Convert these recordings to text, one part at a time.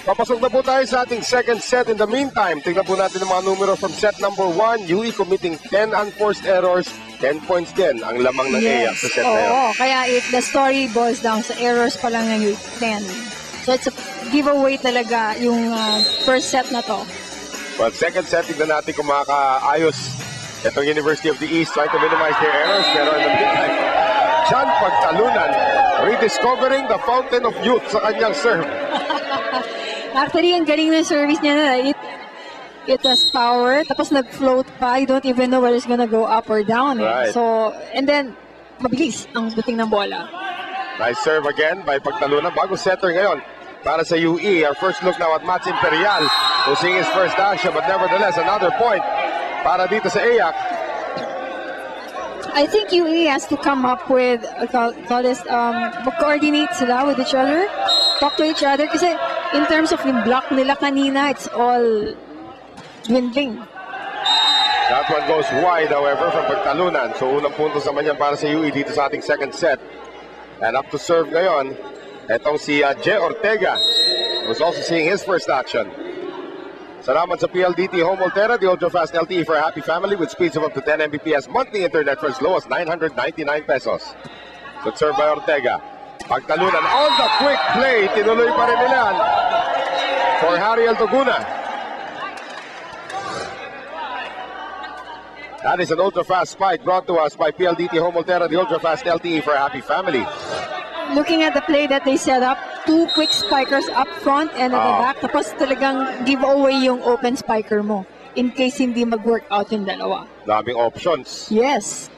Papasok na po tayo sa ating second set. In the meantime, tignan po natin ang mga numero from set number 1. UE committing 10 unforced errors. 10 points din ang lamang ng AYAC sa set na yun. Oo, kaya the story boils down sa errors pa lang ng 10. So it's a giveaway talaga yung first set na to. Well, second set, tignan natin kung makakaayos itong University of the East trying to minimize their errors. Pero in the meantime, John Pagtalunan rediscovering the fountain of youth sa kanyang serve. Actually, ang galing ng service niya na. It has power, tapos nag-float pa. You don't even know whether it's gonna go up or down. Right. So, and then, mabilis ang buting ng bola. Nice serve again by Pagtalunan. Bago setter ngayon para sa UE. Our first look now at Mats Imperial, who's seeing his first action, but nevertheless, another point para dito sa AYAC. I think UE has to come up with, coordinate sila with each other, talk to each other, kasi in terms of yung block nila kanina, it's all dwindling. That one goes wide, however, from Pagtalunan. So, unang punto sa manyan para sa UE dito sa ating second set. And up to serve ngayon, etong si Jay Ortega, who's also seeing his first action. Salamat sa PLDT Home Volterra, the ultra-fast LTE for a happy family with speeds of up to 10 Mbps monthly internet for as low as 999 pesos. Good serve by Ortega. Pagtalunan on the quick play, tinuloy pa rin nila for Harry Altoguna. That is an ultra-fast spike brought to us by PLDT Home Volterra, the ultra-fast LTE for a happy family. Looking at the play that they set up, 2 quick spikers up front and at the back, tapos talagang give away yung open spiker mo in case hindi mag-work out yung dalawa. Daming options. Yes.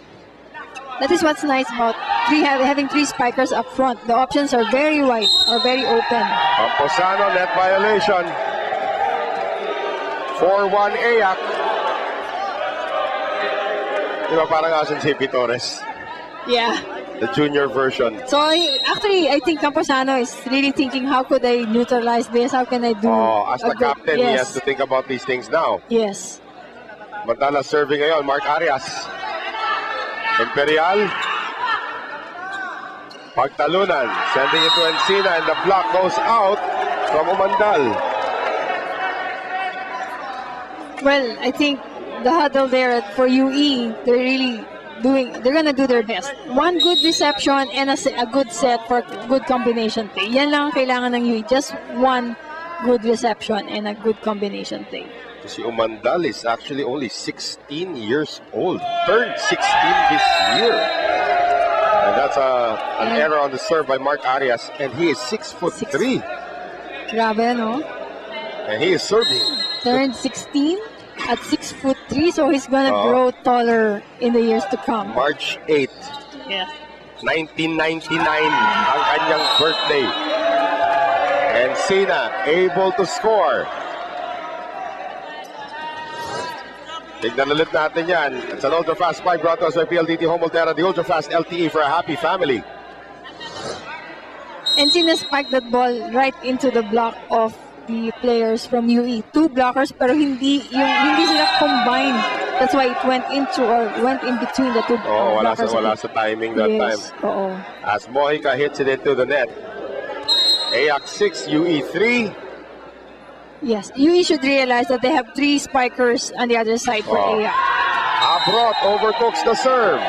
That is what's nice about having 3 spikers up front. The options are very wide, are very open. Camposano, net violation. 4-1 AYAC. Diba parang asan si P. Torres? Yeah. The junior version. So, actually, I think Camposano is really thinking, how could I neutralize this? How can I do... As the captain, he has to think about these things now. Yes. Mantala serving ngayon, Mark Arias. Imperial. Pagtalunan, sending it to Encina, and the block goes out from Umandal. Well, I think the huddle there for UE, they're gonna do their best. One good reception and a good set for good combination play. Yan lang ang kailangan ng UE. Just one good reception and a good combination play. Si Umandal is actually only 16 years old. Turned 16 this year. And that's an error on the serve by Mark Arias. And he is 6'3". Grabe, no? And he is serving. Turned 16 at 6'3", so he's gonna grow taller in the years to come. March 8, yeah. 1999, ang kanyang birthday. And Sina able to score. Tignan ulit natin yan. It's an ultra-fast spike brought to us by PLDT Home Volterra, the ultra-fast LTE for a happy family. And Sina spiked that ball right into the block of the players from UE. 2 blockers pero hindi sila combined. That's why it went in between the 2 blockers. Wala sa timing that time. As Mojica hits it into the net. AYAC 6, UE 3. Yes, UE should realize that they have 3 spikers on the other side for AYAC. Abrot overcooks the serve.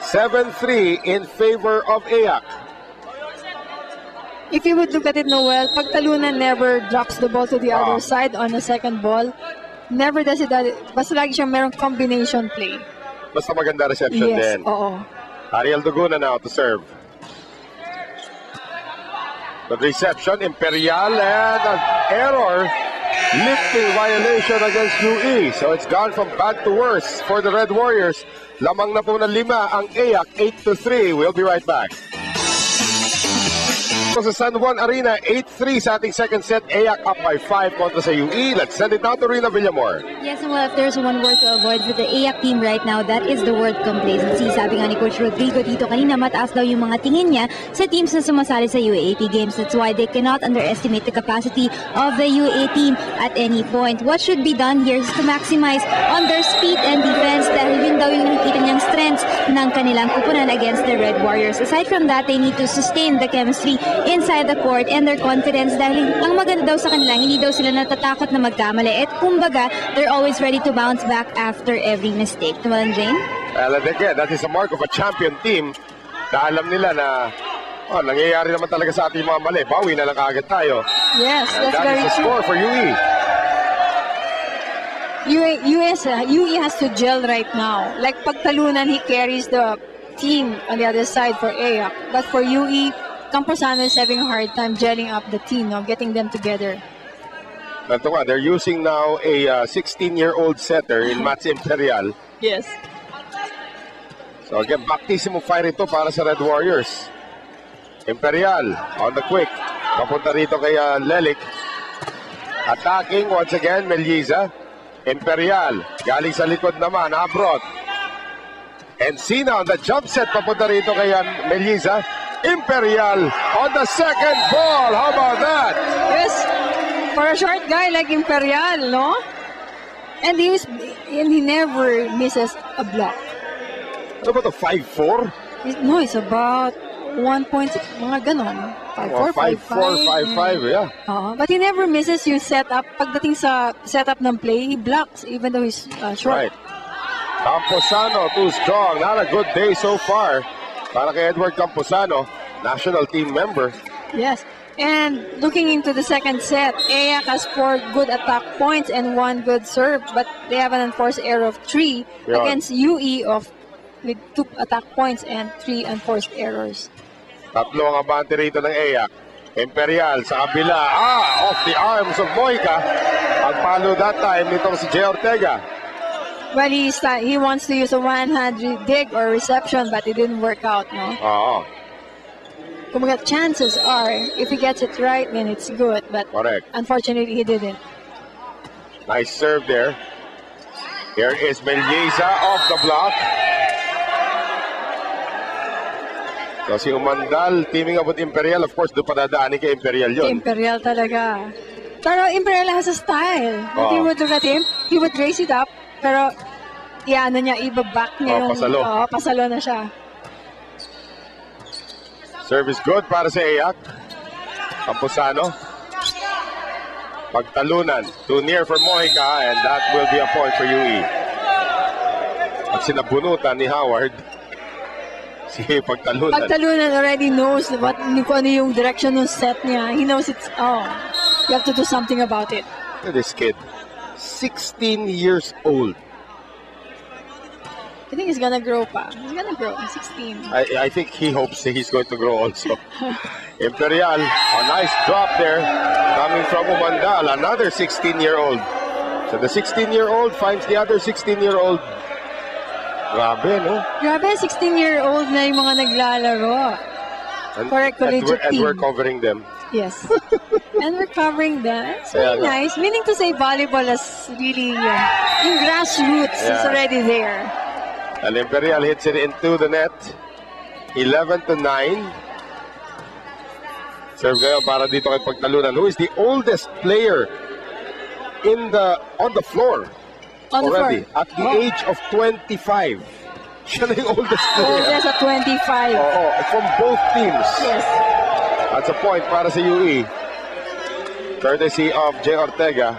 7-3 in favor of AYAC. If you would look at it, Noel, Pagtalunan never drops the ball to the other side on the second ball. Never does it that. Basta lagi siyang merong combination play. Basta maganda reception din. Oo. Ariel Duguna now to serve. The reception, Imperial, and an error. Lifting violation against UE. So it's gone from bad to worse for the Red Warriors. Lamang na po ng 5 ang AYAC, 8-3. We'll be right back. Sa San Juan Arena, 8-3 sa ating second set. AYAC up by 5 kontra sa UE. Let's send it now to Rina Villamor. Yes, and well, if there's one word to avoid for the AIAC team right now, that is the word complacency. Sabi nga ni Coach Rodrigo dito kanina, mataas daw yung mga tingin niya sa teams na sumasali sa UAAP games. That's why they cannot underestimate the capacity of the UAA team at any point. What should be done here is to maximize on their speed and defense dahil yun daw yung nakikita niyang strengths ng kanilang kupunan against the Red Warriors. Aside from that, they need to sustain the chemistry inside the court and their confidence dahil ang maganda daw sa kanila, hindi daw sila natatakot na magkamali. At kumbaga, they're always ready to bounce back after every mistake. Tumalan, Jane? Well, and again, that is a mark of a champion team na alam nila na nangyayari naman talaga sa ating mga mali. Bawi na lang kaagad tayo. Yes, And that's that very is a true. score for UE. UE has to gel right now. Like pagtalunan, he carries the team on the other side for AIAC. But for UE, Camposano is having a hard time gelling up the team, getting them together. Ito nga, they're using now a 16-year-old setter in Mats Imperial. Yes. So again, baptism of fire ito para sa Red Warriors. Imperial on the quick. Papunta rito kay Lelik. Attacking once again, Meliza. Imperial. Galing sa likod naman, Abrot. Encina on the jump set. Papunta rito kay Meliza. Imperial on the second ball. How about that? Yes. For a short guy like Imperial, no? And he never misses a block. Ano ba ito? 5'4"? No, it's about 1 point, mga ganon. 5'4", 5'4", 5'5", yeah. But he never misses yung setup. Pagdating sa setup ng play, he blocks even though he's short. Right. Camposano, too strong. Not a good day so far para kay Edward Camposano, national team member. Yes. And looking into the second set, AIAC has 4 good attack points and 1 good serve, but they have an enforced error of 3 Yeah. against UE with 2 attack points and 3 enforced errors. Tatlo ang abante rito ng AIAC. Imperial sa kabila. Off the arms of Moica. Ang palo that time nitong si Jay Ortega. Well, he wants to use a one-hand dig or reception, but it didn't work out, no? Oo. Kumbaga, chances are, if he gets it right, then it's good, but Correct. unfortunately, he didn't. Nice serve there. Here is Meliza off the block. So si Umandal teaming up with Imperial. Of course, doon pa dadaanin kay Imperial yun. Imperial talaga. Pero Imperial has a style. If you would look at him, he would raise it up, pero iba-back niya yung... Pasalo. Pasalo na siya. Serve is good para sa AIAC. Camposano. Pagtalunan. Too near for Mojica, and that will be a point for UE. At sinabunutan ni Howard. Si Pagtalunan. Pagtalunan already knows kung ano yung direction ng set niya. He knows it's, you have to do something about it. Look at this kid. 16 years old. I think he's gonna grow pa. He's gonna grow. 16. I think he hopes that he's going to grow also. Imperial, a nice drop there coming from Umandal, another 16-year-old. So the 16-year-old finds the other 16-year-old. Grabe, no? Grabe, 16-year-old na yung mga naglalaro. For a collegiate and team. we're covering them. Yes. And we're covering that. It's Yeah, really no. nice. Meaning to say volleyball is really, yung grassroots is Yeah. already there. And Imperial hits it into the net. 11-9. Serve kayo para dito kay Pagtalunan, who is the oldest player on the floor On the already floor. at the age of 25. Siya na yung oldest Oh, player. there's a 25. From both teams. Yes. That's a point para sa UE. Courtesy of Jay Ortega.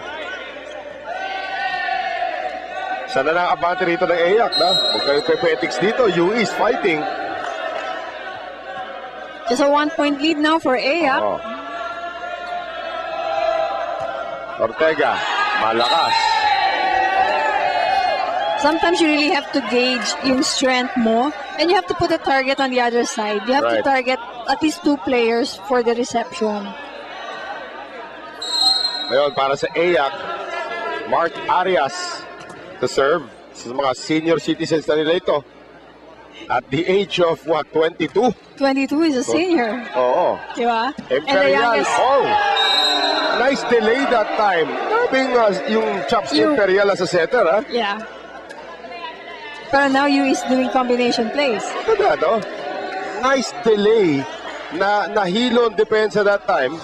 Sana na ang abante rito ng AIAC, na? Huwag kayo pepetics dito. UE is fighting. Just a 1-point lead now for AIAC. Oh. Ortega, malakas. Sometimes you really have to gauge yung strength mo, and you have to put a target on the other side. You have to Right. target at least 2 players for the reception. Ngayon, para sa AIAC, Mark Arias to serve. Sa mga senior citizens na nila ito. At the age of, 22? 22 is a senior. Oo. Di ba? And the Imperial. youngest, Nice delay that time. no, Grabe yung chops ni Imperial as a setter, ha? Yeah. Pero now UE is doing combination plays. Ano? Nice delay na nahilo ang depensa that time.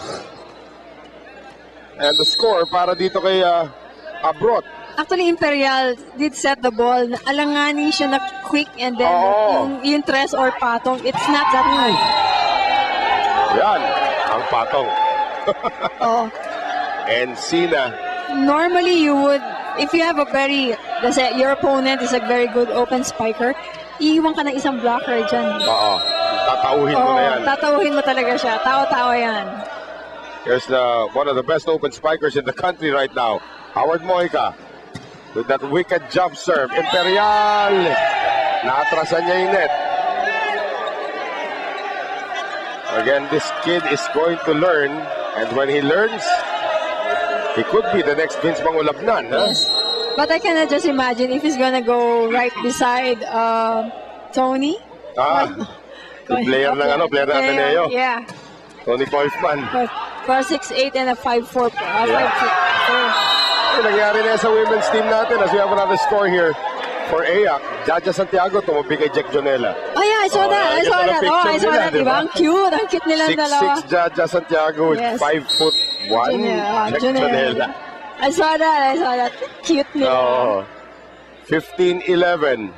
And the score para dito kay Abrot. Actually, Imperial did set the ball. Alanganin siya na quick and then yung tres or patong, it's not that hard. Yan, ang patong. Oh. Encina. Normally, you would, if you have a very, let's say, your opponent is a very good open spiker, iiwan ka ng isang blocker dyan. Oo. Tatauhin mo na yan. Tatauhin mo talaga siya. Tao-tao yan. Here's one of the best open spikers in the country right now, Howard Mojica. With that wicked jump serve. Imperial. Naatrasan niya yung net. Again, this kid is going to learn. And when he learns, he could be the next Vince Mangulabnan. Huh? Yes. But I cannot just imagine if he's gonna go right beside Tony. The player ng player ng Ateneo. Yeah. Tony Koifman. For 6'8" and a 5'4". Nangyari na sa women's team natin as we have another score here for AYAC. Jaja Santiago tumabi kay Jack Jonella. Oh yeah, I saw that. I saw that. Diba? Ang cute. Ang cute nilang dalawa. 6'6" Jaja Santiago with 5'1" Jack Jonella. I saw that. Cute nila. 15-11.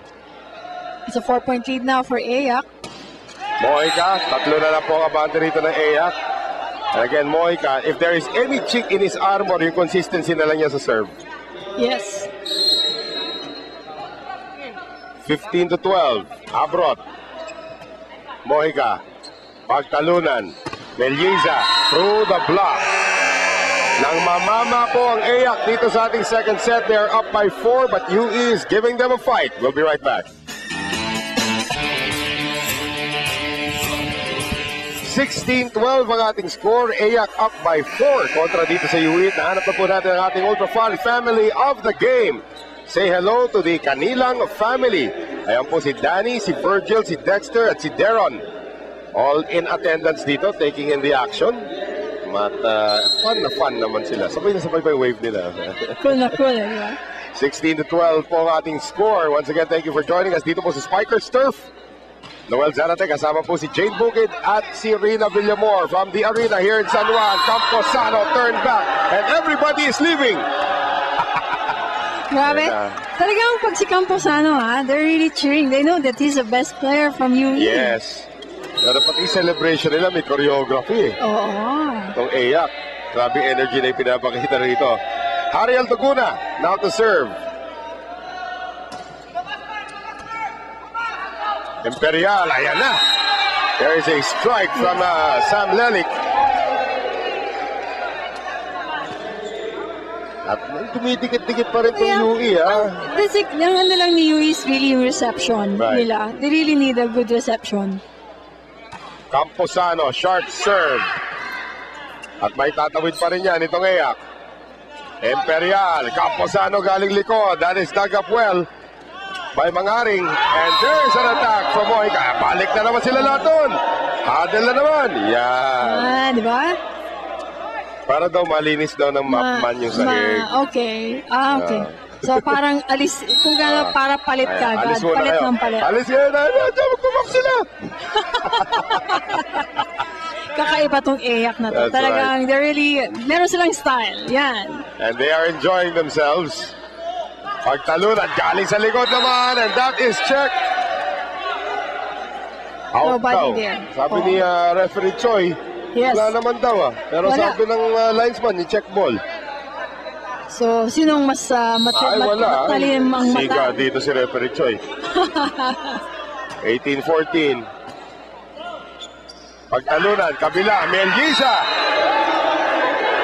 It's a 4-point lead now for AYAC. Mojica, tatlo na lang po ang abante rito ng AYAC. And again, Mojica, if there is any chink in his armor, yung consistency na lang niya sa serve. Yes. 15-12. Abrot. Mojica. Pagtalunan. Meliza through the block. Nang mamama po ang AYAC dito sa ating second set. They are up by 4, but UE is giving them a fight. We'll be right back. 16-12 ang ating score. AYAC up by 4 kontra dito sa UE. Nahanap na po natin ang ating ultra fun family of the game. Say hello to the kanilang family. Ayan po si Danny, si Virgil, si Dexter at si Deron. All in attendance dito, taking in the action. At fun naman sila. Sabay na sabay pa yung wave nila. Cool na cool. Yeah. 16-12 po ang ating score. Once again, thank you for joining us dito po sa Spikers Turf. Noel Zarate, kasama po si Jane Bukid at si Rina Villamor from the arena here in San Juan. Camposano turned back and everybody is leaving. Grabe. Talagang pag si Camposano, they're really cheering. They know that he's the best player from UE. Yes. Pero pati celebration nila may choreography. Oo. Itong AYAC. Grabe energy na yung pinapakita rito. Harry Altaguna, now to serve. Imperial, ayan na. There is a strike from Sam Lelik. At dumidikit-dikit pa rin itong UE, Basic, ang ano lang ni UE is really yung reception nila. They really need a good reception. Camposano, sharp serve. At may tatawid pa rin yan itong AYAC. Imperial, Camposano galing likod. That is dug up well by Mangaring. And there's an attack from Mojica. Balik na naman sila lahat doon. Huddle na naman. Yan. Di ba? Para daw malinis daw ng mapman yung sahig. Okay. Okay. So parang alis, kung gano'n para palit ka agad. Palit ng palit. Alis kayo na. Magpumap sila. Kakaiba tong AYAC na to. That's Talagang they're really, meron silang style. Yan. And they are enjoying themselves. Pagtalunan, galing sa likod naman, and that is check. Out daw. Sabi ni referee Choi, wala naman daw Pero sabi ng linesman, ni-check ball. So, sinong mas matalim ang mata? Siga dito si referee Choi. 18-14. Pagtalunan, kabila, Melgisa.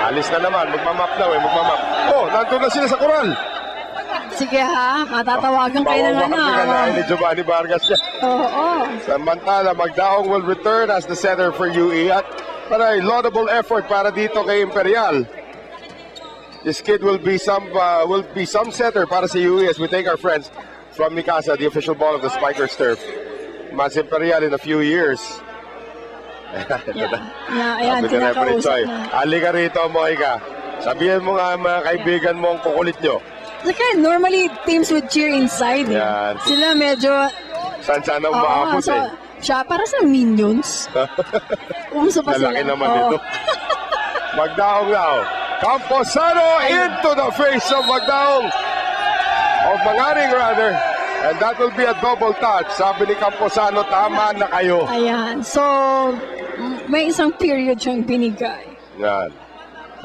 Alis na naman, magmamap daw magmamap. Oh, nandun na sila sa koral. Sige matatawagan kayo ng ano. Bawawakan ni Giovanni Vargas niya. Oo. Samantala, Magdaong will return as the center for UE at para a laudable effort para dito kay Imperial. This kid will be some setter para sa UE as we take our friends from Mikasa, the official ball of the Spikers Turf. Mas Imperial in a few years. Ayan, tinakausap na. Halika rito, Mojica. Sabihin mo nga mga kaibigan mo ang kukulit nyo. Saka normally teams would cheer inside. Yan. Sila medyo... Saan umaabot so, siya para sa minions. Umso pa sila. Lalaki naman ito. Magdaong now. Camposano into the face of Magdaong. Of Mangaring rather. And that will be a double touch. Sabi ni Camposano, tama na kayo. Ayan. So, may isang period siyang binigay. Yan.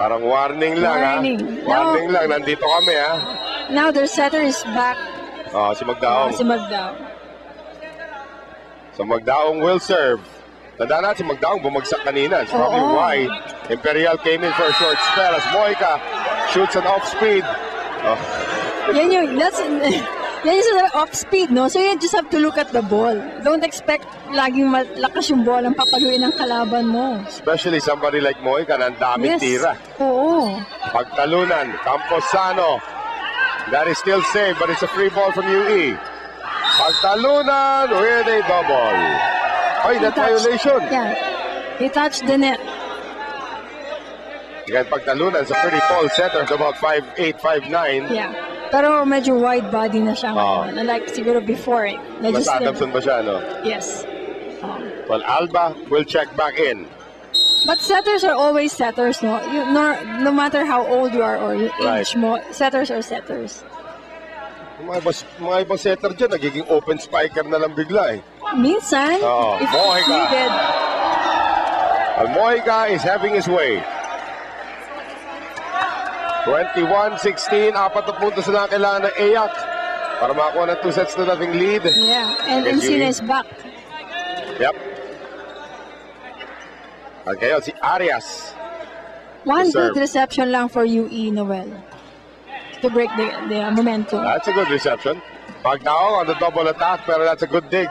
Parang warning lang, Warning. ha? Warning lang. Nandito kami, ha? Now their setter is back. Si Magdaong. Si Magdaong. So Magdaong will serve. Tandaan natin si Magdaong bumagsak kanina. It's probably why Imperial came in for a short spell as Mojica shoots an off speed. Yan yung off speed, no? So you just have to look at the ball. Don't expect laging malakas yung ball ang papaluin ng kalaban mo. Especially somebody like Mojica na ang daming tira. Oo. Pagtalunan, Camposano. That is still safe, but it's a free ball from UE. Pagtalunan with a double. Ay, net violation. Yeah. He touched the net. Again, pagtalunan sa pretty tall setter of about 5'8", 5'9". Yeah. Pero medyo wide body na siya ngayon. Like siguro before eh. Mas Adamson ba siya, no? Yes. Well, Alba will check back in. But setters are always setters, no? No matter how old you are or your age mo, setters are setters. Mga ibang setter dyan, nagiging open spiker na lang bigla eh. Minsan, if needed. Well, Mojica is having his way. 21-16, 4 puntos na kailangan ng AYAC para makakuha ng 2-0 lead. Yeah, and Encina is back. Yep. At ngayon, si Arias. One good reception lang for UE, Noel. To break the momentum. That's a good reception. Magdaong on the double attack, pero that's a good dig.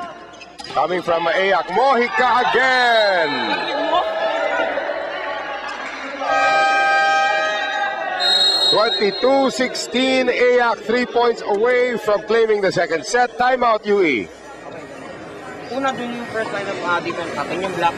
Coming from AYAC, Mojica again! (22-16), AYAC 3 points away from claiming the second set. Timeout, UE. Una dun yung first line of defense natin, yung block,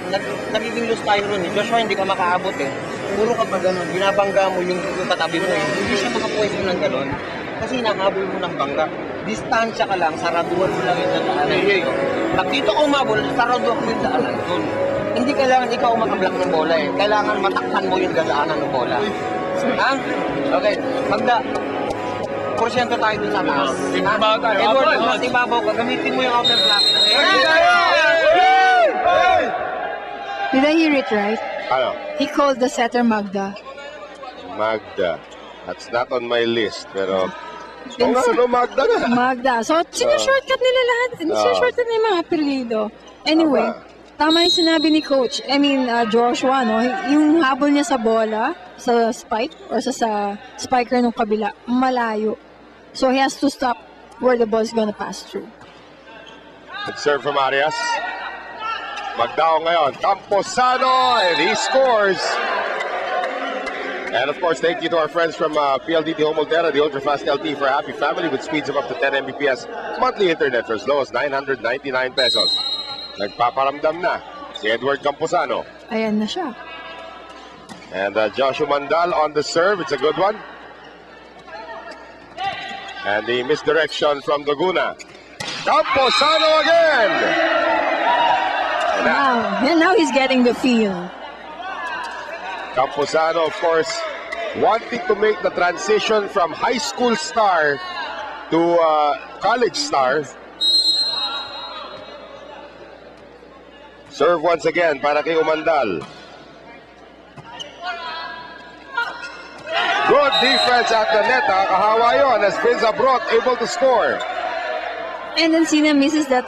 nagiging loose tayo ron eh. Joshua, hindi ka makaabot eh. Puro kapag ganun, binabangga mo yung katabi mo eh. Hindi siya makapwesto ng ganun. Kasi nakahabol mo ng bangga. Distansya ka lang, saraduan mo lang yung dadaanan mo. Pag dito ka umabol, saraduan mo yung daanan doon. Hindi kailangan ikaw makablock ng bola eh. Kailangan matakpan mo yung dadaanan ng bola. Ha? Okay, Magda. Porsyento tayo dun sa taas. Edward, mas ibabaw ka. Gamitin mo yung outer block. Did I hear it right? Ano? He called the setter Magda. Magda. That's not on my list, pero... Magda na. Magda. So, sinushortcut nila lahat. Sinushortcut nila yung mga apelido. Anyway, tama yung sinabi ni Coach. I mean, Joshua, no? Yung habol niya sa bola, sa spike, or sa spiker ng kabila, malayo. So, he has to stop where the ball is gonna pass through. Good serve from Arias. Magdaong ngayon. Camposano, and he scores. And of course, thank you to our friends from PLDT Home Altera, the ultra-fast LTE for a happy family with speeds of up to 10 Mbps. Monthly internet for as low as 999 pesos. Nagpaparamdam na si Edward Camposano. Ayan na siya. And Joshua Mandal on the serve. It's a good one. And the misdirection from Laguna. Camposano again! Wow. And now he's getting the feel. Camposano, of course, wanting to make the transition from high school star to college star. Serve once again para kay Umandal. Good defense at the net. Kahawa yun as Vince Abrot able to score. And then Sina misses that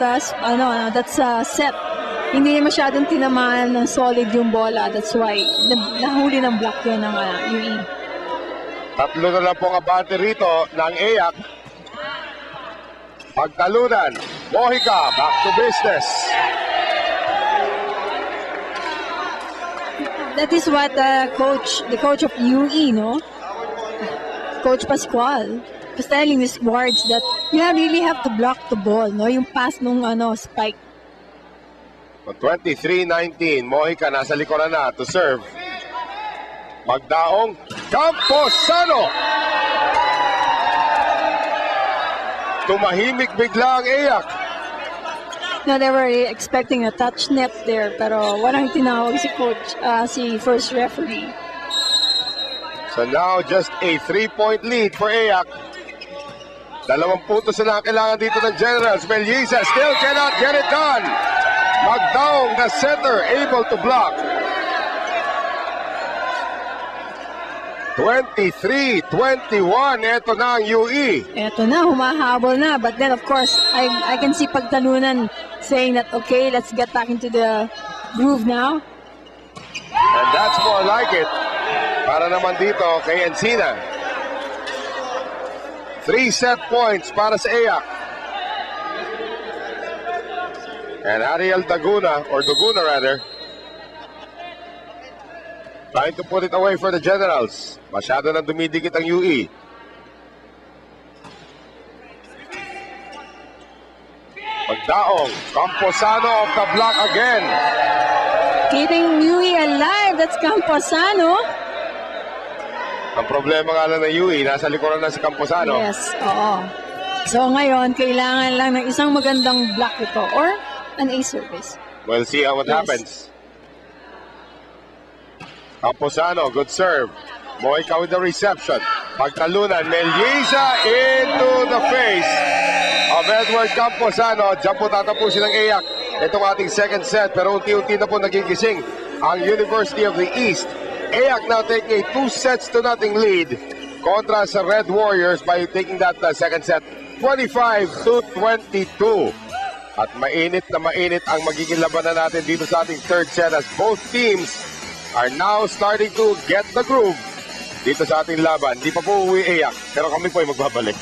set. Hindi niya masyadong tinamaan ng solid yung bola. That's why nahuli ng block yun ng UE. Tatlo na lang pong abante rito ng AYAC. Pagtalunan. Mojica, back to business. That is what the coach of UE, no? Coach Pascual was telling his guards that you really have to block the ball, no? Yung pass nung spike. 23-19, Mojica nasa likuran na to serve. Magdaong Camposano. Tumahimik bigla ang AYAC. No, they were expecting a touch net there, pero walang tinawag si coach, si first referee. So now just a 3-point lead for AYAC. 2 puntos na lang kailangan dito ng Generals. Melyisa still cannot get it done. Magdaong, the center, able to block. 23-21, ito na ang UE. Eto na, humahabol na. But then, of course, I can see Pagtalunan saying that, okay, let's get back into the groove now. And that's more like it. Para naman dito kay Encina. 3 set points para sa AYAC. And Ariel Daguna, or Duguna rather, trying to put it away for the Generals. Masyado nang dumidikit ang UE. Magdaong, Camposano off the block again. Keeping UE alive, that's Camposano. Ang problema nga lang ng UE, nasa likuran na si Camposano. Yes, oo. So ngayon, kailangan lang ng isang magandang block ito or an ace service. We'll see how it happens. Camposano, good serve. Moika with the reception. Pagtalunan, Melyisa into the face of Edward Camposano. Diyan po tatapusin ng AYAC itong ating second set, pero unti-unti na po nagigising ang University of the East. AYAC now taking a 2-0 lead kontra sa Red Warriors by taking that second set 25-22. At mainit na mainit ang magiging labanan natin dito sa ating third set as both teams are now starting to get the groove dito sa ating laban. Di pa po uwi AYAC, pero kami po ay magbabalik.